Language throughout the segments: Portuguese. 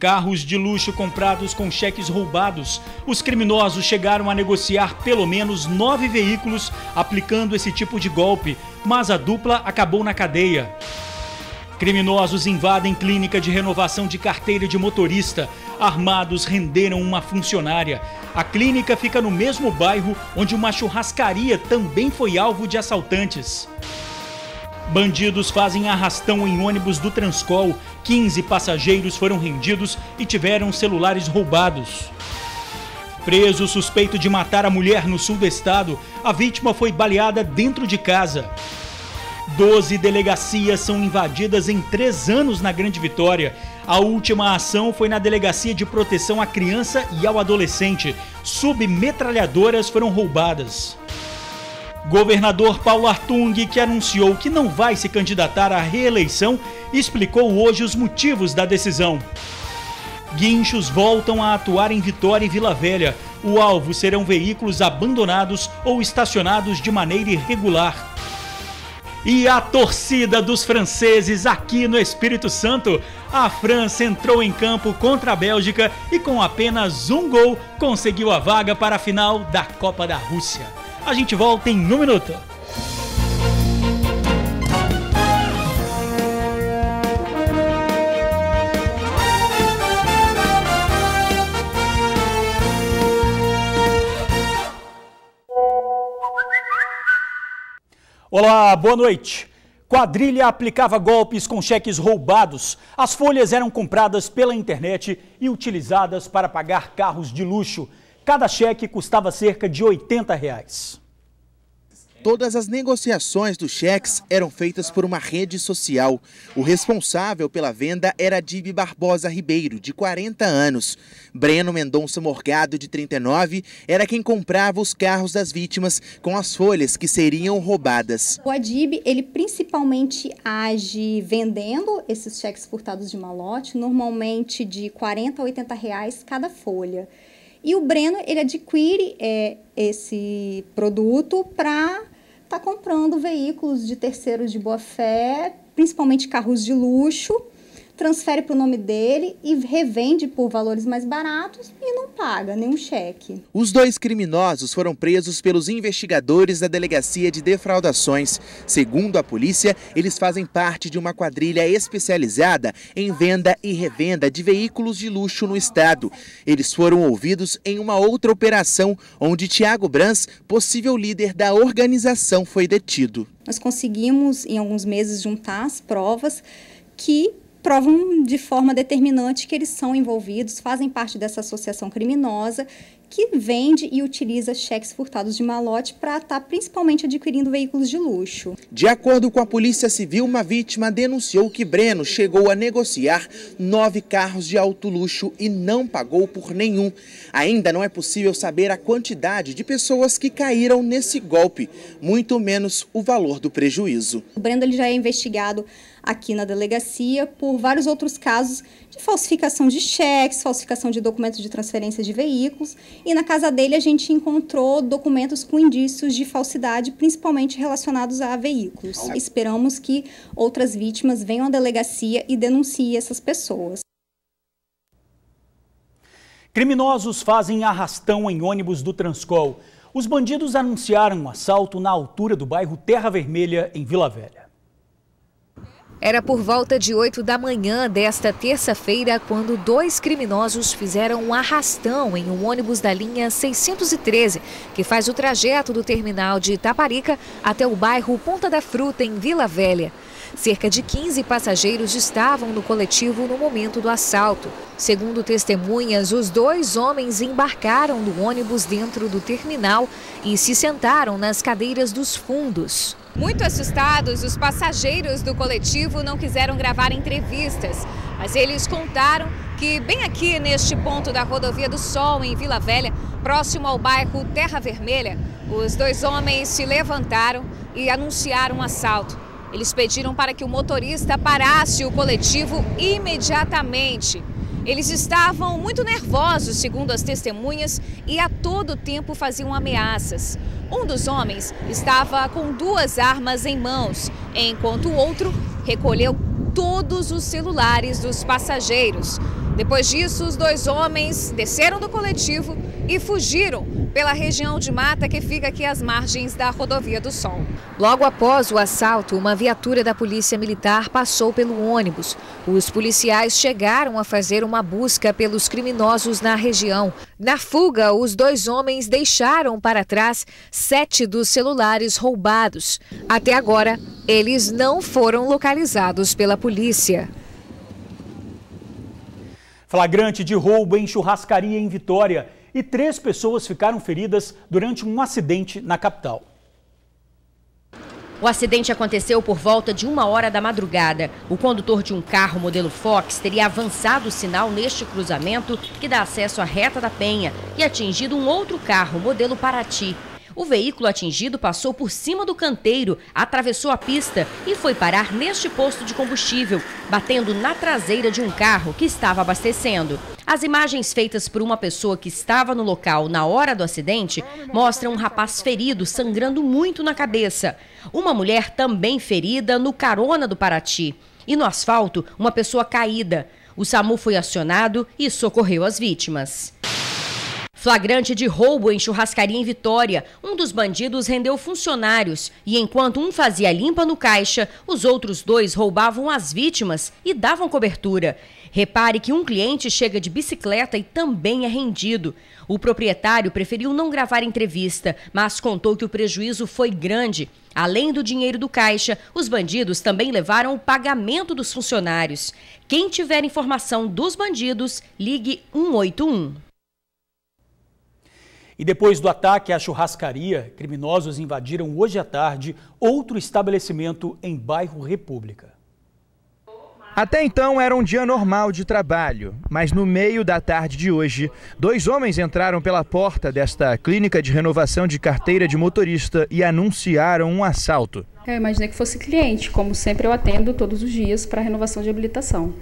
Carros de luxo comprados com cheques roubados. Os criminosos chegaram a negociar pelo menos 9 veículos aplicando esse tipo de golpe, mas a dupla acabou na cadeia. Criminosos invadem clínica de renovação de carteira de motorista. Armados renderam uma funcionária. A clínica fica no mesmo bairro onde uma churrascaria também foi alvo de assaltantes. Bandidos fazem arrastão em ônibus do Transcol. 15 passageiros foram rendidos e tiveram celulares roubados. Preso suspeito de matar a mulher no sul do estado. A vítima foi baleada dentro de casa. 12 delegacias são invadidas em 3 anos na Grande Vitória. A última ação foi na Delegacia de Proteção à Criança e ao Adolescente. Submetralhadoras foram roubadas. Governador Paulo Artung, que anunciou que não vai se candidatar à reeleição, explicou hoje os motivos da decisão. Guinchos voltam a atuar em Vitória e Vila Velha. O alvo serão veículos abandonados ou estacionados de maneira irregular. E a torcida dos franceses aqui no Espírito Santo. A França entrou em campo contra a Bélgica e com apenas um gol conseguiu a vaga para a final da Copa da Rússia. A gente volta em 1 minuto. Olá, boa noite. Quadrilha aplicava golpes com cheques roubados. As folhas eram compradas pela internet e utilizadas para pagar carros de luxo. Cada cheque custava cerca de R$80. Todas as negociações dos cheques eram feitas por uma rede social. O responsável pela venda era Adib Barbosa Ribeiro, de 40 anos. Breno Mendonça Morgado, de 39, era quem comprava os carros das vítimas com as folhas que seriam roubadas. O Adib, ele principalmente age vendendo esses cheques furtados de malote, normalmente de R$40 a R$80 cada folha. E o Breno, ele adquire esse produto para estar comprando veículos de terceiros de boa-fé, principalmente carros de luxo, transfere para o nome dele e revende por valores mais baratos e não paga nenhum cheque. Os 2 criminosos foram presos pelos investigadores da Delegacia de Defraudações. Segundo a polícia, eles fazem parte de uma quadrilha especializada em venda e revenda de veículos de luxo no estado. Eles foram ouvidos em uma outra operação, onde Tiago Brans, possível líder da organização, foi detido. Nós conseguimos, em alguns meses, juntar as provas que provam de forma determinante que eles são envolvidos, fazem parte dessa associação criminosa que vende e utiliza cheques furtados de malote para estar principalmente adquirindo veículos de luxo. De acordo com a Polícia Civil, uma vítima denunciou que Breno chegou a negociar 9 carros de alto luxo e não pagou por nenhum. Ainda não é possível saber a quantidade de pessoas que caíram nesse golpe, muito menos o valor do prejuízo. O Breno, ele já é investigado aqui na delegacia por vários outros casos de falsificação de cheques, falsificação de documentos de transferência de veículos, e na casa dele a gente encontrou documentos com indícios de falsidade, principalmente relacionados a veículos. Esperamos que outras vítimas venham à delegacia e denunciem essas pessoas. Criminosos fazem arrastão em ônibus do Transcol. Os bandidos anunciaram um assalto na altura do bairro Terra Vermelha, em Vila Velha. Era por volta de 8 da manhã desta terça-feira quando 2 criminosos fizeram um arrastão em um ônibus da linha 613, que faz o trajeto do terminal de Itaparica até o bairro Ponta da Fruta, em Vila Velha. Cerca de 15 passageiros estavam no coletivo no momento do assalto. Segundo testemunhas, os 2 homens embarcaram do ônibus dentro do terminal e se sentaram nas cadeiras dos fundos. Muito assustados, os passageiros do coletivo não quiseram gravar entrevistas, mas eles contaram que bem aqui neste ponto da Rodovia do Sol, em Vila Velha, próximo ao bairro Terra Vermelha, os 2 homens se levantaram e anunciaram um assalto. Eles pediram para que o motorista parasse o coletivo imediatamente. Eles estavam muito nervosos, segundo as testemunhas, e a todo tempo faziam ameaças. Um dos homens estava com 2 armas em mãos, enquanto o outro recolheu todos os celulares dos passageiros. Depois disso, os dois homens desceram do coletivo e fugiram pela região de mata que fica aqui às margens da Rodovia do Sol. Logo após o assalto, uma viatura da Polícia Militar passou pelo ônibus. Os policiais chegaram a fazer uma busca pelos criminosos na região. Na fuga, os dois homens deixaram para trás 7 dos celulares roubados. Até agora, eles não foram localizados pela polícia. Flagrante de roubo em churrascaria em Vitória e 3 pessoas ficaram feridas durante um acidente na capital. O acidente aconteceu por volta de 1h da madrugada. O condutor de um carro modelo Fox teria avançado o sinal neste cruzamento que dá acesso à Reta da Penha e atingido um outro carro modelo Paraty. O veículo atingido passou por cima do canteiro, atravessou a pista e foi parar neste posto de combustível, batendo na traseira de um carro que estava abastecendo. As imagens feitas por uma pessoa que estava no local na hora do acidente mostram um rapaz ferido, sangrando muito na cabeça. Uma mulher também ferida no carona do Paraty. E no asfalto, uma pessoa caída. O SAMU foi acionado e socorreu as vítimas. Flagrante de roubo em churrascaria em Vitória. Um dos bandidos rendeu funcionários e enquanto um fazia limpa no caixa, os outros 2 roubavam as vítimas e davam cobertura. Repare que um cliente chega de bicicleta e também é rendido. O proprietário preferiu não gravar entrevista, mas contou que o prejuízo foi grande. Além do dinheiro do caixa, os bandidos também levaram o pagamento dos funcionários. Quem tiver informação dos bandidos, ligue 181. E depois do ataque à churrascaria, criminosos invadiram hoje à tarde outro estabelecimento em bairro República. Até então era um dia normal de trabalho, mas no meio da tarde de hoje, 2 homens entraram pela porta desta clínica de renovação de carteira de motorista e anunciaram um assalto. Eu imaginei que fosse cliente, como sempre eu atendo todos os dias para renovação de habilitação.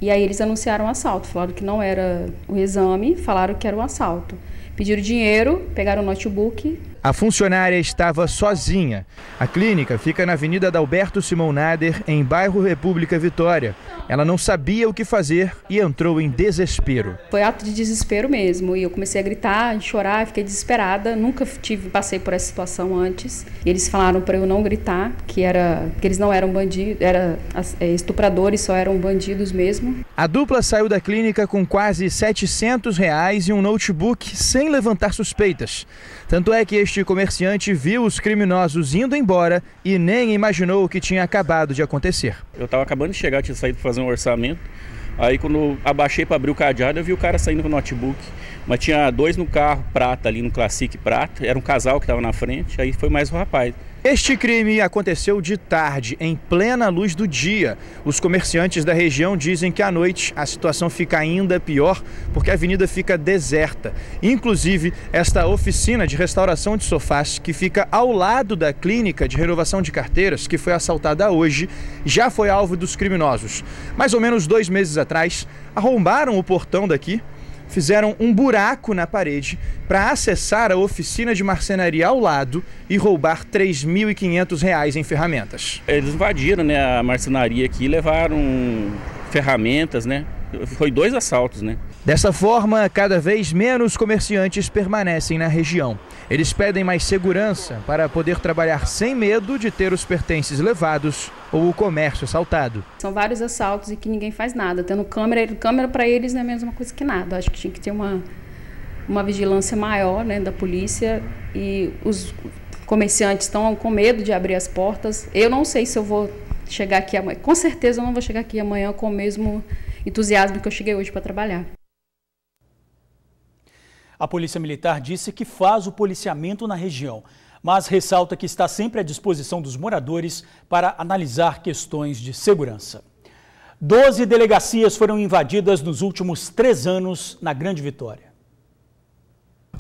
E aí eles anunciaram um assalto, falaram que não era o exame, falaram que era um assalto. Pediram dinheiro, pegaram o notebook. A funcionária estava sozinha. A clínica fica na Avenida Adalberto Simão Nader, em bairro República Vitória. Ela não sabia o que fazer e entrou em desespero. Foi ato de desespero mesmo. E eu comecei a gritar, a chorar, fiquei desesperada. Nunca passei por essa situação antes. E eles falaram para eu não gritar, que eles não eram bandidos, eram estupradores, só eram bandidos mesmo. A dupla saiu da clínica com quase R$700 e um notebook sem levantar suspeitas. Tanto é que este comerciante viu os criminosos indo embora e nem imaginou o que tinha acabado de acontecer. Eu estava acabando de chegar, tinha saído para fazer um orçamento. Aí quando abaixei para abrir o cadeado, eu vi o cara saindo com o notebook. Mas tinha 2 no carro prata, ali no Classic prata. Era um casal que estava na frente, aí foi mais um rapaz. Este crime aconteceu de tarde, em plena luz do dia. Os comerciantes da região dizem que à noite a situação fica ainda pior porque a avenida fica deserta. Inclusive, esta oficina de restauração de sofás, que fica ao lado da clínica de renovação de carteiras, que foi assaltada hoje, já foi alvo dos criminosos. Mais ou menos 2 meses atrás, arrombaram o portão daqui, fizeram um buraco na parede para acessar a oficina de marcenaria ao lado e roubar R$3.500 em ferramentas. Eles invadiram, né, a marcenaria aqui e levaram ferramentas, né? Foi 2 assaltos, né? Dessa forma, cada vez menos comerciantes permanecem na região. Eles pedem mais segurança para poder trabalhar sem medo de ter os pertences levados ou o comércio assaltado. São vários assaltos e que ninguém faz nada. Tendo câmera para eles não é a mesma coisa que nada. Acho que tinha que ter uma vigilância maior, né, da polícia, e os comerciantes estão com medo de abrir as portas. Eu não sei se eu vou chegar aqui amanhã. Com certeza eu não vou chegar aqui amanhã com o mesmo entusiasmo que eu cheguei hoje para trabalhar. A Polícia Militar disse que faz o policiamento na região, mas ressalta que está sempre à disposição dos moradores para analisar questões de segurança. 12 delegacias foram invadidas nos últimos 3 anos na Grande Vitória.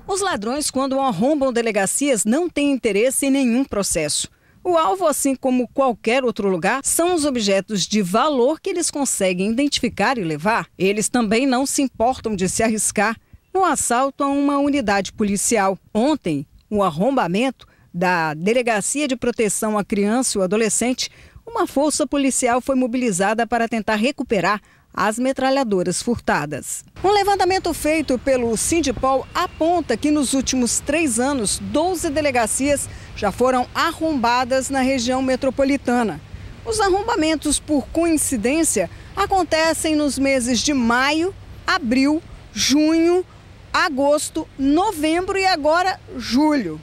Os ladrões, quando arrombam delegacias, não têm interesse em nenhum processo. O alvo, assim como qualquer outro lugar, são os objetos de valor que eles conseguem identificar e levar. Eles também não se importam de se arriscar no assalto a uma unidade policial. Ontem, o arrombamento da Delegacia de Proteção à Criança e ao Adolescente, uma força policial foi mobilizada para tentar recuperar as metralhadoras furtadas. Um levantamento feito pelo Sindipol aponta que nos últimos 3 anos, 12 delegacias já foram arrombadas na região metropolitana. Os arrombamentos, por coincidência, acontecem nos meses de maio, abril, junho, agosto, novembro e agora julho.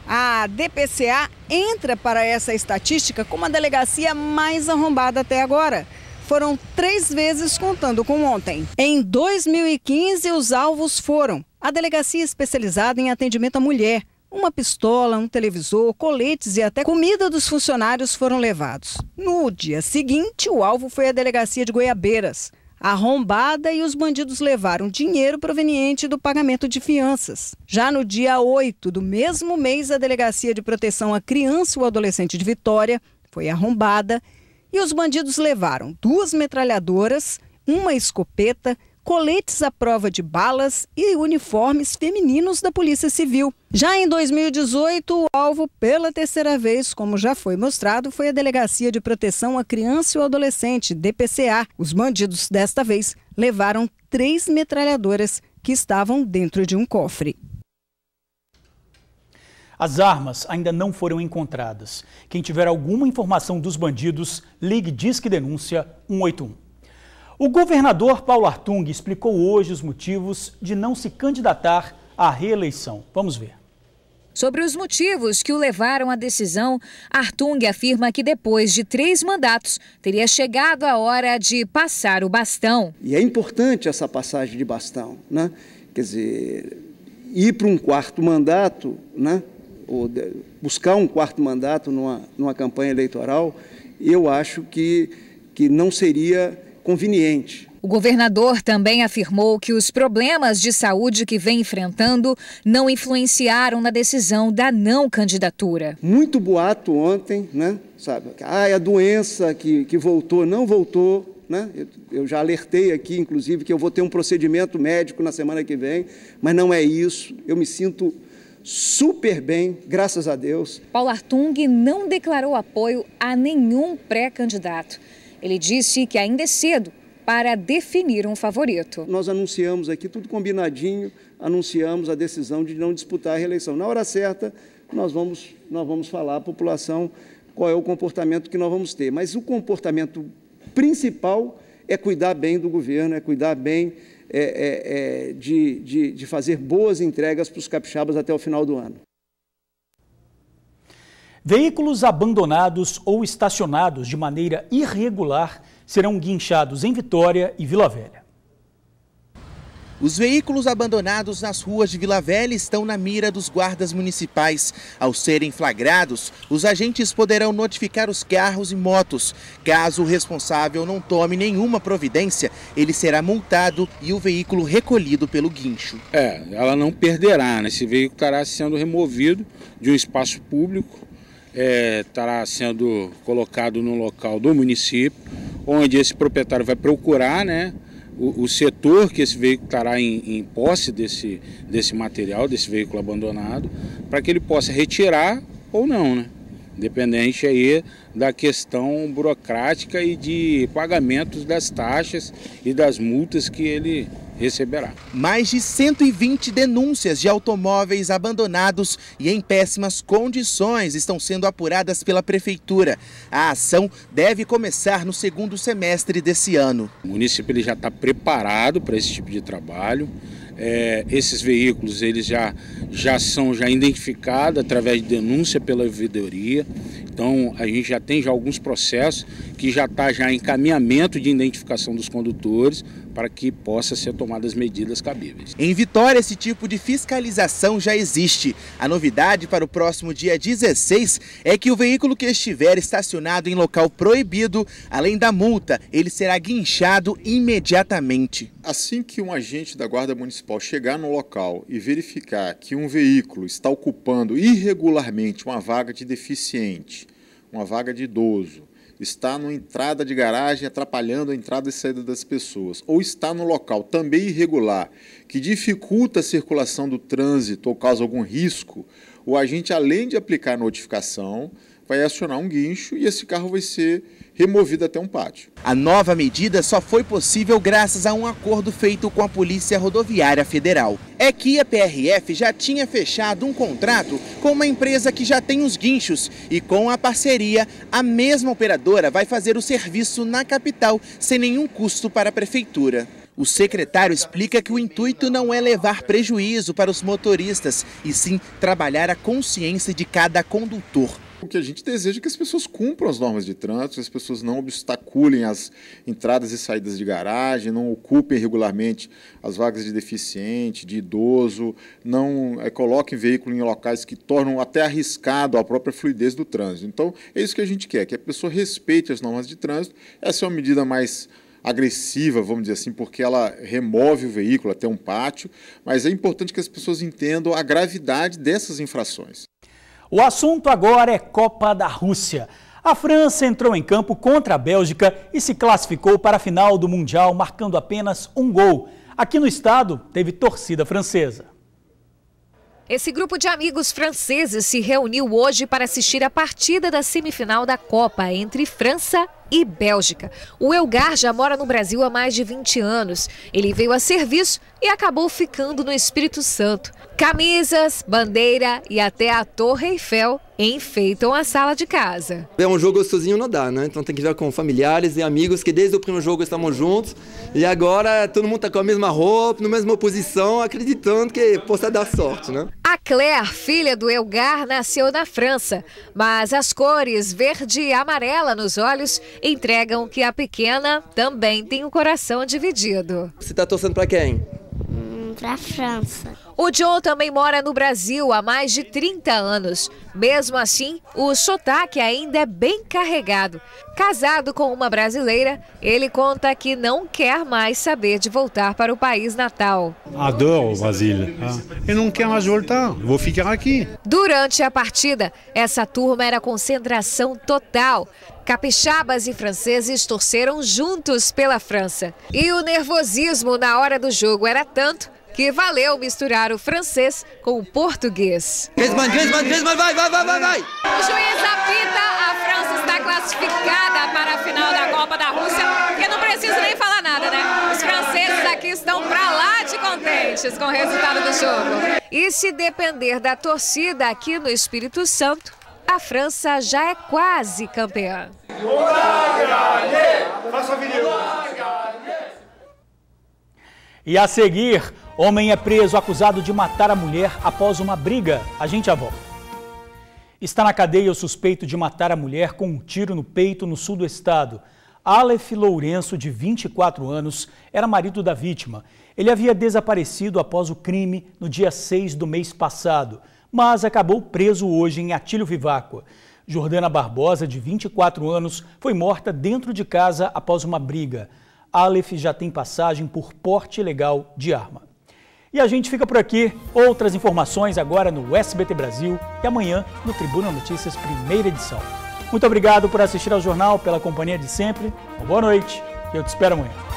A DPCA entra para essa estatística como a delegacia mais arrombada até agora. Foram 3 vezes contando com ontem. Em 2015, os alvos foram a delegacia especializada em atendimento à mulher. Uma pistola, um televisor, coletes e até comida dos funcionários foram levados. No dia seguinte, o alvo foi a delegacia de Goiabeiras. Arrombada, e os bandidos levaram dinheiro proveniente do pagamento de fianças. Já no dia 8 do mesmo mês, a Delegacia de Proteção à Criança e ao Adolescente de Vitória foi arrombada e os bandidos levaram 2 metralhadoras, uma escopeta, coletes à prova de balas e uniformes femininos da Polícia Civil. Já em 2018, o alvo, pela 3ª vez, como já foi mostrado, foi a Delegacia de Proteção à Criança e ao Adolescente, DPCA. Os bandidos, desta vez, levaram 3 metralhadoras que estavam dentro de um cofre. As armas ainda não foram encontradas. Quem tiver alguma informação dos bandidos, ligue Disque Denúncia 181. O governador Paulo Artung explicou hoje os motivos de não se candidatar à reeleição. Vamos ver. Sobre os motivos que o levaram à decisão, Artung afirma que depois de 3 mandatos, teria chegado a hora de passar o bastão. E é importante essa passagem de bastão, né? Quer dizer, ir para um 4º mandato, né? Ou buscar um 4º mandato numa campanha eleitoral, eu acho que não seria conveniente. O governador também afirmou que os problemas de saúde que vem enfrentando não influenciaram na decisão da não candidatura. Muito boato ontem, né? Sabe? A doença que voltou, não voltou, né? Eu já alertei aqui, inclusive, que eu vou ter um procedimento médico na semana que vem, mas não é isso. Eu me sinto super bem, graças a Deus. Paulo Artung não declarou apoio a nenhum pré-candidato. Ele disse que ainda é cedo para definir um favorito. Nós anunciamos aqui, tudo combinadinho, anunciamos a decisão de não disputar a reeleição. Na hora certa, nós vamos falar à população qual é o comportamento que nós vamos ter. Mas o comportamento principal é cuidar bem do governo, é cuidar bem de fazer boas entregas para os capixabas até o final do ano. Veículos abandonados ou estacionados de maneira irregular serão guinchados em Vitória e Vila Velha. Os veículos abandonados nas ruas de Vila Velha estão na mira dos guardas municipais. Ao serem flagrados, os agentes poderão notificar os carros e motos. Caso o responsável não tome nenhuma providência, ele será multado e o veículo recolhido pelo guincho. Ela não perderá, né? Esse veículo estará sendo removido de um espaço público, estará sendo colocado no local do município, onde esse proprietário vai procurar, né, o setor que esse veículo estará em posse desse material, desse veículo abandonado, para que ele possa retirar ou não, né? Independente aí da questão burocrática e de pagamentos das taxas e das multas que ele receberá. Mais de 120 denúncias de automóveis abandonados e em péssimas condições estão sendo apuradas pela Prefeitura. A ação deve começar no 2º semestre desse ano. O município ele já está preparado para esse tipo de trabalho. Esses veículos eles já são identificados através de denúncia pela ouvidoria. Então a gente já tem alguns processos que já está em encaminhamento de identificação dos condutores para que possa ser tomadas medidas cabíveis. Em Vitória, esse tipo de fiscalização já existe. A novidade para o próximo dia 16 é que o veículo que estiver estacionado em local proibido, além da multa, ele será guinchado imediatamente. Assim que um agente da Guarda Municipal chegar no local e verificar que um veículo está ocupando irregularmente uma vaga de deficiente, uma vaga de idoso, está na entrada de garagem atrapalhando a entrada e saída das pessoas, ou está no local também irregular, que dificulta a circulação do trânsito ou causa algum risco, o agente, além de aplicar a notificação, vai acionar um guincho e esse carro vai ser removido até um pátio. A nova medida só foi possível graças a um acordo feito com a Polícia Rodoviária Federal. É que a PRF já tinha fechado um contrato com uma empresa que já tem os guinchos e com a parceria, a mesma operadora vai fazer o serviço na capital sem nenhum custo para a prefeitura. O secretário explica que o intuito não é levar prejuízo para os motoristas, e sim trabalhar a consciência de cada condutor. O que a gente deseja é que as pessoas cumpram as normas de trânsito, que as pessoas não obstaculem as entradas e saídas de garagem, não ocupem irregularmente as vagas de deficiente, de idoso, não coloquem veículo em locais que tornam até arriscado a própria fluidez do trânsito. Então, é isso que a gente quer, que a pessoa respeite as normas de trânsito. Essa é uma medida mais agressiva, vamos dizer assim, porque ela remove o veículo até um pátio, mas é importante que as pessoas entendam a gravidade dessas infrações. O assunto agora é Copa da Rússia. A França entrou em campo contra a Bélgica e se classificou para a final do Mundial, marcando apenas um gol. Aqui no estado, teve torcida francesa. Esse grupo de amigos franceses se reuniu hoje para assistir a partida da semifinal da Copa entre França e Bélgica. O Elgar já mora no Brasil há mais de 20 anos. Ele veio a serviço e acabou ficando no Espírito Santo. Camisas, bandeira e até a Torre Eiffel enfeitam a sala de casa. É um jogo sozinho não dá, né? Então tem que ver com familiares e amigos que desde o primeiro jogo estamos juntos. E agora todo mundo está com a mesma roupa, na mesma posição, acreditando que possa dar sorte, né? A Claire, filha do Elgar, nasceu na França, mas as cores verde e amarela nos olhos entregam que a pequena também tem o coração dividido. Você está torcendo para quem? Para a França. O John também mora no Brasil há mais de 30 anos. Mesmo assim, o sotaque ainda é bem carregado. Casado com uma brasileira, ele conta que não quer mais saber de voltar para o país natal. Adoro o Brasil. Eu não quero mais voltar, vou ficar aqui. Durante a partida, essa turma era concentração total. Capixabas e franceses torceram juntos pela França. E o nervosismo na hora do jogo era tanto que valeu misturar o francês com o português. Griezmann, vai! O juiz apita, a França está classificada para a final da Copa da Rússia, porque não preciso nem falar nada, né? Os franceses aqui estão pra lá de contentes com o resultado do jogo. E se depender da torcida aqui no Espírito Santo, a França já é quase campeã. E a seguir, homem é preso acusado de matar a mulher após uma briga. A gente já volta. Está na cadeia o suspeito de matar a mulher com um tiro no peito no sul do estado. Aleph Lourenço, de 24 anos, era marido da vítima. Ele havia desaparecido após o crime no dia 6 do mês passado, mas acabou preso hoje em Atílio Viváqua. Jordana Barbosa, de 24 anos, foi morta dentro de casa após uma briga. Aleph já tem passagem por porte ilegal de arma. E a gente fica por aqui. Outras informações agora no SBT Brasil e amanhã no Tribuna Notícias, primeira edição. Muito obrigado por assistir ao jornal, pela companhia de sempre. Uma boa noite e eu te espero amanhã.